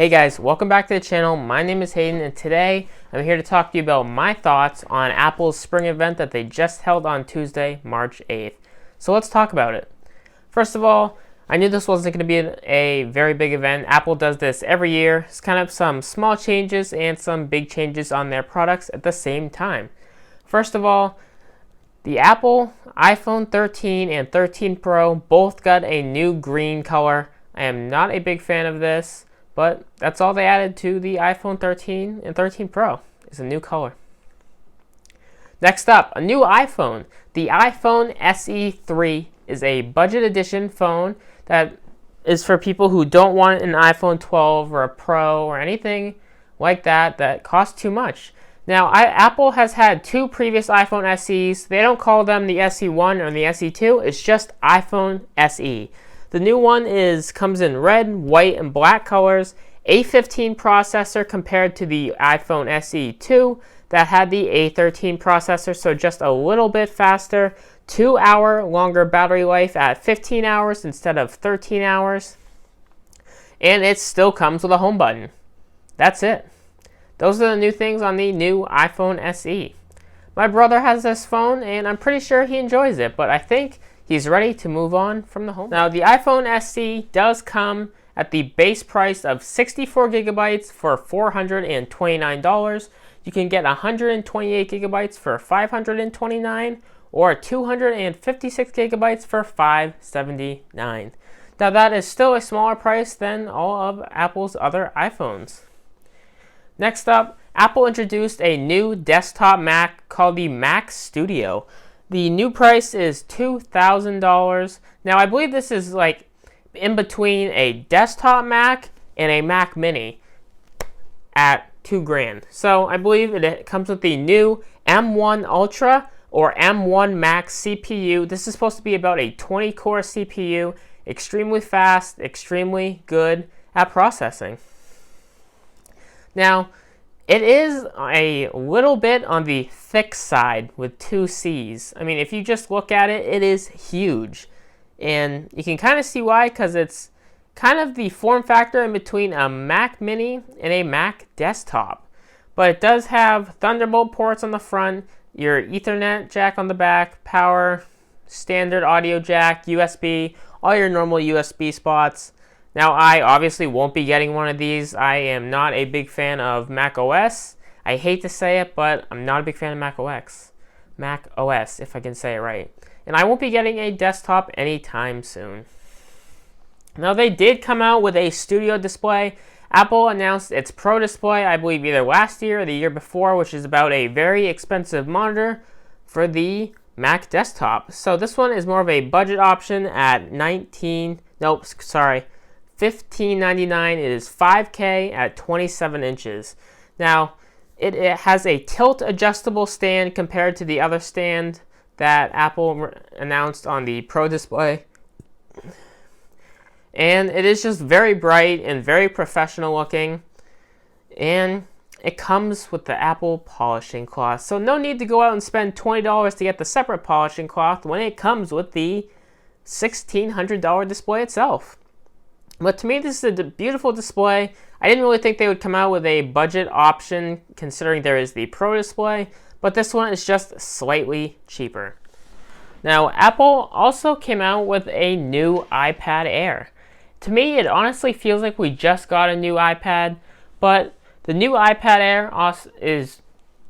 Hey guys, welcome back to the channel. My name is Hayden and today I'm here to talk to you about my thoughts on Apple's spring event that they just held on Tuesday, March 8th. So let's talk about it. First of all, I knew this wasn't going to be a very big event. Apple does this every year. It's kind of some small changes and some big changes on their products at the same time. First of all, the Apple iPhone 13 and 13 Pro both got a new green color. I am not a big fan of this, but that's all they added to the iPhone 13 and 13 Pro is a new color. Next up, a new iPhone. The iPhone SE 3 is a budget edition phone that is for people who don't want an iPhone 12 or a Pro or anything like that costs too much. Now, Apple has had two previous iPhone SEs. They don't call them the SE1 or the SE2. It's just iPhone SE. The new one comes in red, white, and black colors. A15 processor compared to the iPhone SE2 that had the A13 processor, so just a little bit faster. 2-hour longer battery life at 15 hours instead of 13 hours. And it still comes with a home button. That's it. Those are the new things on the new iPhone SE. My brother has this phone and I'm pretty sure he enjoys it, but I think he's ready to move on from the home. Now, the iPhone SE does come at the base price of 64 gigabytes for $429. You can get 128 gigabytes for $529 or 256 gigabytes for $579. Now, that is still a smaller price than all of Apple's other iPhones. Next up, Apple introduced a new desktop Mac called the Mac Studio. The new price is $2,000. Now, I believe this is like in between a desktop Mac and a Mac Mini at $2,000. So I believe it comes with the new M1 Ultra or M1 Max CPU. This is supposed to be about a 20-core CPU, extremely fast, extremely good at processing. Now, it is a little bit on the thick side with 2 C's. I mean, if you just look at it, it is huge. And you can kind of see why, because it's kind of the form factor in between a Mac Mini and a Mac desktop. But it does have Thunderbolt ports on the front, your Ethernet jack on the back, power, standard audio jack, USB, all your normal USB spots. Now, I obviously won't be getting one of these. I am not a big fan of Mac OS. I hate to say it, but I'm not a big fan of Mac OS. Mac OS, if I can say it right. And I won't be getting a desktop anytime soon. Now, they did come out with a studio display. Apple announced its Pro display, I believe either last year or the year before, which is about a very expensive monitor for the Mac desktop. So this one is more of a budget option at $15.99. It is 5K at 27 inches. Now, it has a tilt adjustable stand compared to the other stand that Apple announced on the Pro display. And it is just very bright and very professional looking. And it comes with the Apple polishing cloth. So no need to go out and spend $20 to get the separate polishing cloth when it comes with the $1,600 display itself. But to me, this is a beautiful display. I didn't really think they would come out with a budget option considering there is the Pro display, but this one is just slightly cheaper. Now, Apple also came out with a new iPad Air. To me, it honestly feels like we just got a new iPad, but the new iPad Air is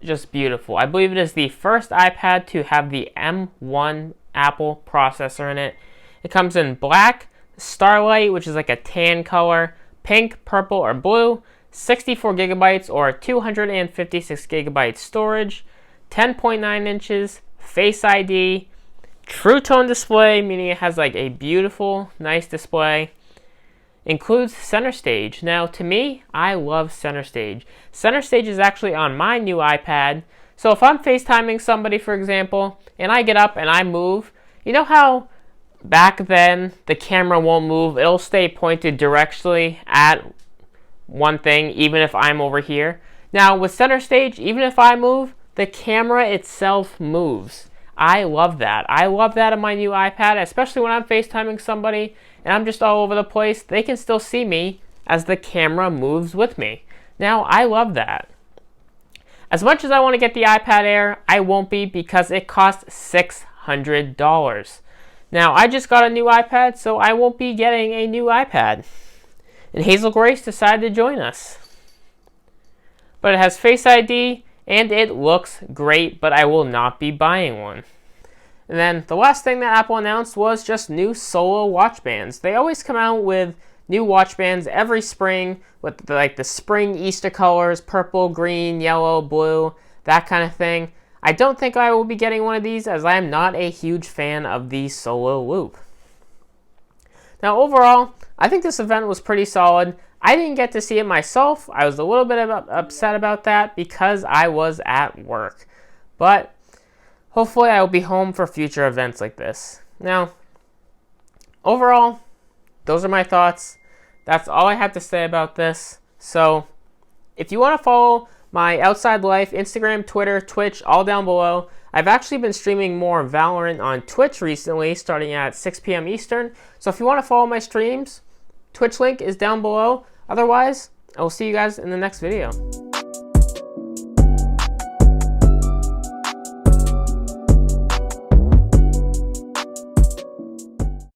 just beautiful. I believe it is the first iPad to have the M1 Apple processor in it. It comes in black, Starlight, which is like a tan color, pink, purple, or blue, 64 gigabytes or 256 gigabytes storage, 10.9 inches, Face ID, True Tone display, meaning it has like a beautiful, nice display. Includes Center Stage. Now, to me, I love Center Stage. Center Stage is actually on my new iPad. So if I'm FaceTiming somebody, for example, and I get up and I move, you know how back then the camera won't move, it'll stay pointed directly at one thing even if I'm over here. Now with Center Stage, even if I move, the camera itself moves. I love that. I love that on my new iPad, especially when I'm FaceTiming somebody and I'm just all over the place. They can still see me as the camera moves with me. Now, I love that. As much as I want to get the iPad Air, I won't be because it costs $600. Now, I just got a new iPad, so I won't be getting a new iPad. And Hazel Grace decided to join us. But it has Face ID, and it looks great, but I will not be buying one. And then the last thing that Apple announced was just new solo watch bands. They always come out with new watch bands every spring with the spring Easter colors, purple, green, yellow, blue, that kind of thing. I don't think I will be getting one of these as I am not a huge fan of the solo loop. Now overall, I think this event was pretty solid. I didn't get to see it myself. I was a little bit upset about that because I was at work. But hopefully I will be home for future events like this. Now, overall, those are my thoughts. That's all I have to say about this. So, if you want to follow my Outside Life, Instagram, Twitter, Twitch, all down below. I've actually been streaming more Valorant on Twitch recently, starting at 6 p.m. Eastern. So if you want to follow my streams, Twitch link is down below. Otherwise, I will see you guys in the next video.